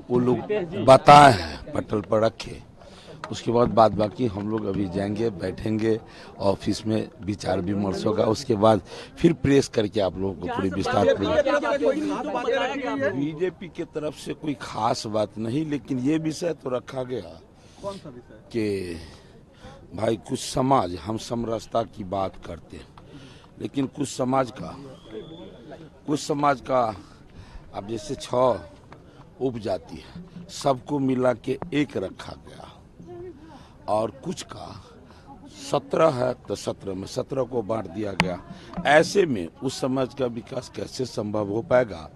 वो लोग बताए हैं पटल पर रखे, उसके बाद बाकी हम लोग अभी जाएंगे, बैठेंगे ऑफिस में, विचार विमर्श होगा, उसके बाद फिर प्रेस करके आप लोगों को पूरी विस्तार। बीजेपी के तरफ से कोई खास बात नहीं, लेकिन ये विषय तो रखा गया कि भाई कुछ समाज, हम समरसता की बात करते हैं, लेकिन कुछ समाज का अब जैसे 6 उपजाति है, सबको मिला के एक रखा गया, और कुछ का 17 है तो 17 में 17 को बांट दिया गया। ऐसे में उस समाज का विकास कैसे संभव हो पाएगा?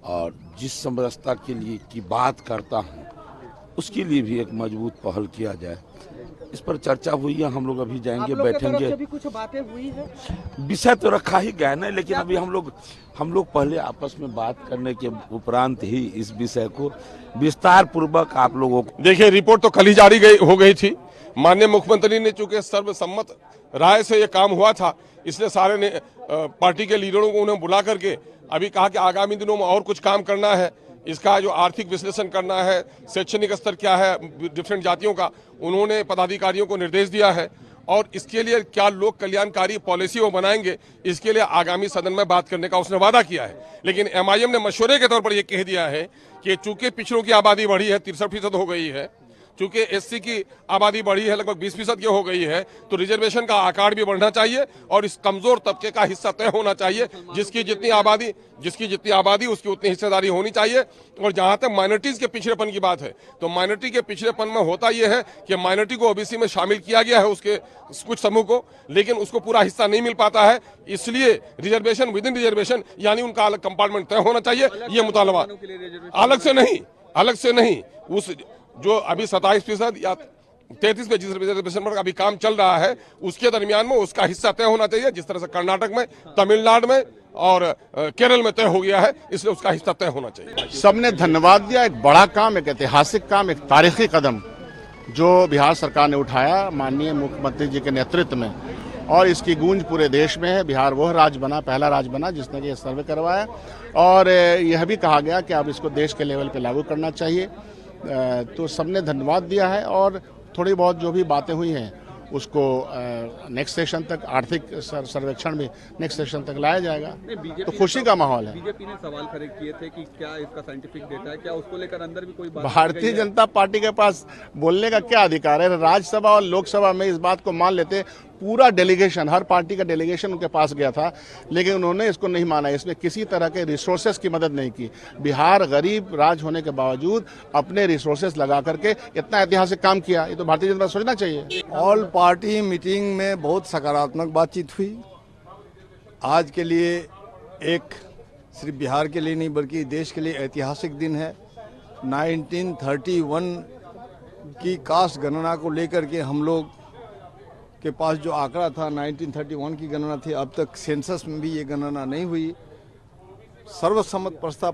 और जिस समरसता के लिए की बात करता हूँ, उसके लिए भी एक मजबूत पहल किया जाए। इस पर चर्चा हुई है, हम लोग अभी जाएंगे, बैठेंगे। भी कुछ बातें हुई है, विषय तो रखा ही गया ना, लेकिन अभी हम लोग पहले आपस में बात करने के उपरांत ही इस विषय को विस्तार पूर्वक आप लोगों को। देखिए, रिपोर्ट तो कल ही जारी हो गई थी। माननीय मुख्यमंत्री ने चूंकि सर्वसम्मत राय से ये काम हुआ था, इसलिए सारे ने पार्टी के लीडरों को उन्हें बुला करके अभी कहा कि आगामी दिनों में और कुछ काम करना है, इसका जो आर्थिक विश्लेषण करना है, शैक्षणिक स्तर क्या है डिफरेंट जातियों का, उन्होंने पदाधिकारियों को निर्देश दिया है। और इसके लिए क्या लोक कल्याणकारी पॉलिसी वो बनाएंगे, इसके लिए आगामी सदन में बात करने का उसने वादा किया है। लेकिन एमआईएम ने मशवरे के तौर पर यह कह दिया है कि चूंकि पिछड़ों की आबादी बढ़ी है, 63% हो गई है, चूंकि एससी की आबादी बढ़ी है, लगभग 20% की हो गई है, तो रिजर्वेशन का आकार भी बढ़ना चाहिए और इस कमजोर तबके का हिस्सा तय होना चाहिए। जिसकी जितनी आबादी उसकी उतनी हिस्सेदारी होनी चाहिए। और जहां तक माइनॉरिटीज के पिछड़ेपन की बात है, तो माइनॉरिटी के पिछड़ेपन में होता यह है कि माइनॉरिटी को ओबीसी में शामिल किया गया है, उसके कुछ समूह को, लेकिन उसको पूरा हिस्सा नहीं मिल पाता है। इसलिए रिजर्वेशन विद इन रिजर्वेशन, यानी उनका अलग कंपार्टमेंट तय होना चाहिए। ये मुतालबा अलग से नहीं, उस जो अभी 27% या 33% रिजर्वेशन पर अभी काम चल रहा है, उसके दरमियान में उसका हिस्सा तय होना चाहिए। जिस तरह से कर्नाटक में, तमिलनाडु में और केरल में तय हो गया है, इसलिए उसका हिस्सा तय होना चाहिए। सबने धन्यवाद दिया। एक बड़ा काम, एक ऐतिहासिक काम, एक तारीखी कदम जो बिहार सरकार ने उठाया माननीय मुख्यमंत्री जी के नेतृत्व में, और इसकी गूंज पूरे देश में है। बिहार वह राज्य बना, पहला राज्य बना जिसने कि यह सर्वे करवाया, और यह भी कहा गया कि अब इसको देश के लेवल पे लागू करना चाहिए। तो सबने धन्यवाद दिया है, और थोड़ी बहुत जो भी बातें हुई हैं उसको नेक्स्ट सेशन तक, आर्थिक सर्वेक्षण भी नेक्स्ट सेशन तक लाया जाएगा। तो खुशी का माहौल है। बीजेपी ने सवाल खड़े किए थे कि क्या इसका साइंटिफिक डेटा है, क्या उसको लेकर अंदर भी कोई बात? भारतीय जनता पार्टी के पास बोलने का क्या अधिकार है? राज्यसभा और लोकसभा में इस बात को मान लेते, पूरा डेलीगेशन, हर पार्टी का डेलीगेशन उनके पास गया था, लेकिन उन्होंने इसको नहीं माना। इसमें किसी तरह के रिसोर्सेस की मदद नहीं की। बिहार गरीब राज्य होने के बावजूद अपने रिसोर्सेस लगा करके इतना ऐतिहासिक काम किया, ये तो भारतीय जनता सोचना चाहिए। ऑल पार्टी मीटिंग में बहुत सकारात्मक बातचीत हुई। आज के लिए एक सिर्फ बिहार के लिए नहीं बल्कि देश के लिए ऐतिहासिक दिन है। 1931 की कास्ट गणना को लेकर के हम लोग के पास जो आंकड़ा था, 1931 की गणना थी, अब तक सेंसस में भी ये गणना नहीं हुई। सर्वसम्मत प्रस्ताव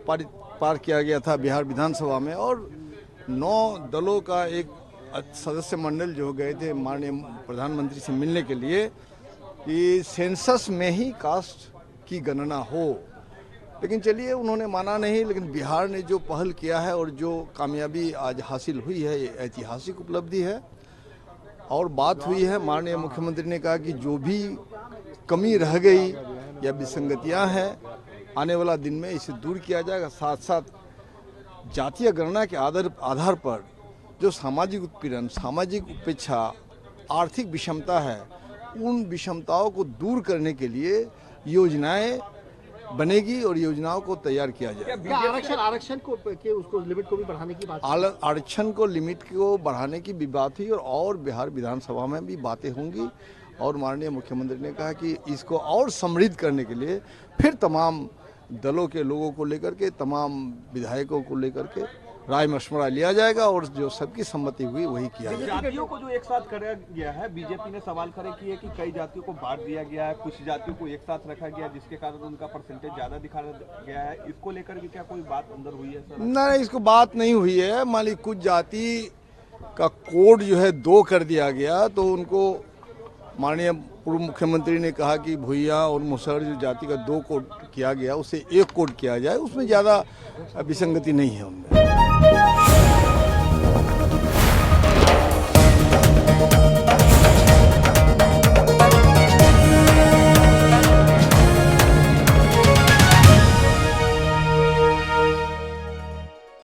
पार किया गया था बिहार विधानसभा में, और 9 दलों का एक सदस्य मंडल जो गए थे माननीय प्रधानमंत्री से मिलने के लिए कि सेंसस में ही कास्ट की गणना हो। लेकिन चलिए, उन्होंने माना नहीं। लेकिन बिहार ने जो पहल किया है और जो कामयाबी आज हासिल हुई है, ये ऐतिहासिक उपलब्धि है। और बात हुई है, माननीय मुख्यमंत्री ने कहा कि जो भी कमी रह गई या विसंगतियां हैं, आने वाला दिन में इसे दूर किया जाएगा। साथ साथ जातीय गणना के आधार पर जो सामाजिक उत्पीड़न, सामाजिक उपेक्षा, आर्थिक विषमता है, उन विषमताओं को दूर करने के लिए योजनाएं बनेगी और योजनाओं को तैयार किया जाएगा। आरक्षण को उसको लिमिट को भी बढ़ाने की बात, आरक्षण को लिमिट को बढ़ाने की भी बात हुई, और बिहार विधानसभा में भी बातें होंगी। और माननीय मुख्यमंत्री ने कहा कि इसको और समृद्ध करने के लिए फिर तमाम दलों के लोगों को लेकर के, तमाम विधायकों को लेकर के राय मशवरा लिया जाएगा, और जो सबकी सम्मति हुई वही किया जाएगा। जातियों को जो एक साथ कराया गया है, बीजेपी ने सवाल खड़े किए कि कई जातियों को बांट दिया गया है, कुछ जातियों को एक साथ रखा गया, जिसके कारण उनका परसेंटेज ज्यादा दिखाया गया है। इसको लेकर भी क्या कोई बात अंदर हुई है सर? नहीं, इसको बात नहीं हुई है। मान ली कुछ जाति का कोड जो है 2 कर दिया गया, तो उनको माननीय पूर्व मुख्यमंत्री ने कहा कि भुइयां और मुसहर जो जाति का 2 कोड किया गया, उसे 1 कोड किया जाए। उसमें ज़्यादा विसंगति नहीं है उनमें।